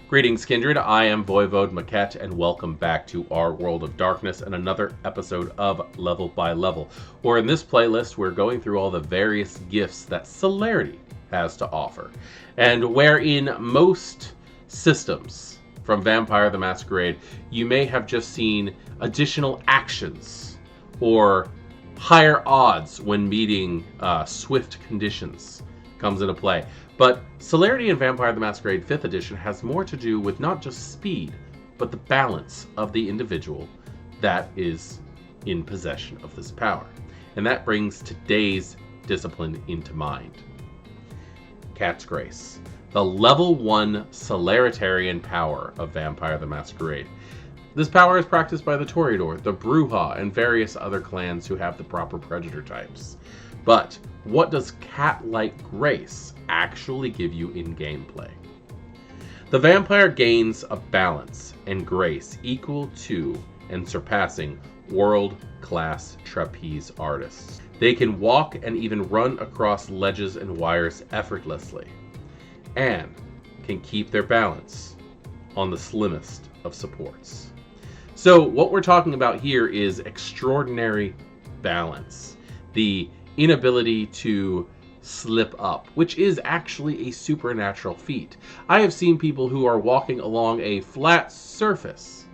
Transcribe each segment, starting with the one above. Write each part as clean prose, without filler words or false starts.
Greetings, Kindred. I am Voivode Mekhet, and welcome back to our World of Darkness and another episode of Level by Level, where in this playlist we're going through all the various gifts that Celerity has to offer, and where in most systems from Vampire the Masquerade, you may have just seen additional actions or higher odds when meeting swift conditions comes into play. But Celerity in Vampire the Masquerade 5th edition has more to do with not just speed, but the balance of the individual that is in possession of this power. And that brings today's discipline into mind. Cat's Grace, the level 1 Celeritarian power of Vampire the Masquerade. This power is practiced by the Toreador, the Brujah, and various other clans who have the proper predator types. But what does cat-like grace actually give you in gameplay? The vampire gains a balance and grace equal to and surpassing world-class trapeze artists. They can walk and even run across ledges and wires effortlessly, and can keep their balance on the slimmest of supports. So what we're talking about here is extraordinary balance. The inability to slip up, which is actually a supernatural feat. I have seen people who are walking along a flat surface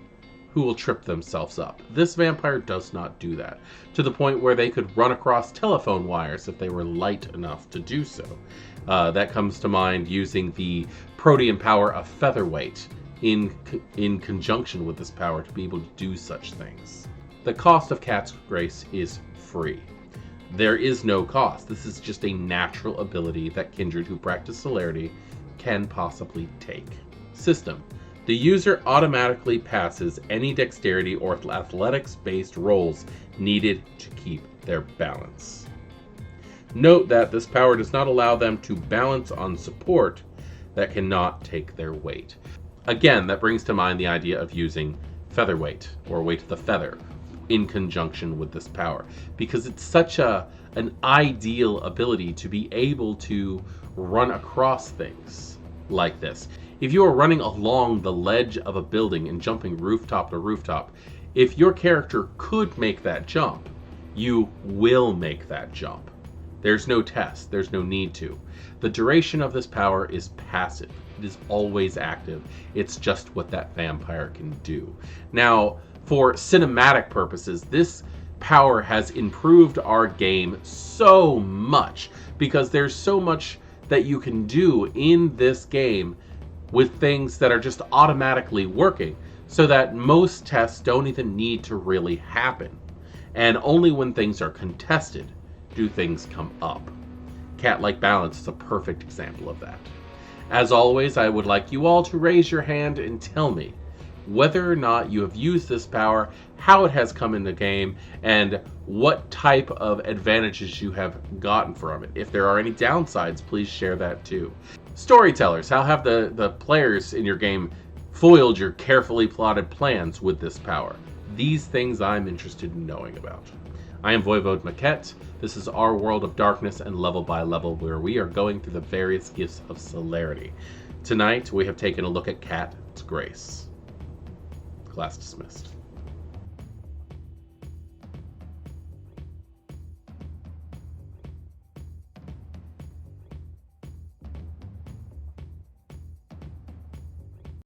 who will trip themselves up. This vampire does not do that, to the point where they could run across telephone wires if they were light enough to do so. That comes to mind using the protean power of featherweight in conjunction with this power to be able to do such things. The cost of Cat's Grace is free. There is no cost. This is just a natural ability that Kindred who practice Celerity can possibly take. System. The user automatically passes any dexterity or athletics-based rolls needed to keep their balance. Note that this power does not allow them to balance on support that cannot take their weight. Again, that brings to mind the idea of using featherweight, or weight of the feather, in conjunction with this power, because it's such an ideal ability to be able to run across things like this. If you are running along the ledge of a building and jumping rooftop to rooftop, if your character could make that jump, you will make that jump. There's no test, there's no need to. The duration of this power is passive. It is always active. It's just what that vampire can do. Now, for cinematic purposes, this power has improved our game so much, because there's so much that you can do in this game with things that are just automatically working, so that most tests don't even need to really happen. And only when things are contested do things come up. Cat-like balance is a perfect example of that. As always, I would like you all to raise your hand and tell me whether or not you have used this power, how it has come in the game, and what type of advantages you have gotten from it. If there are any downsides, please share that too. Storytellers, how have the players in your game foiled your carefully plotted plans with this power? These things I'm interested in knowing about. I am Voivode Mekhet. This is our World of Darkness and Level by Level, where we are going through the various gifts of Celerity. Tonight, we have taken a look at Cat's Grace. Class dismissed.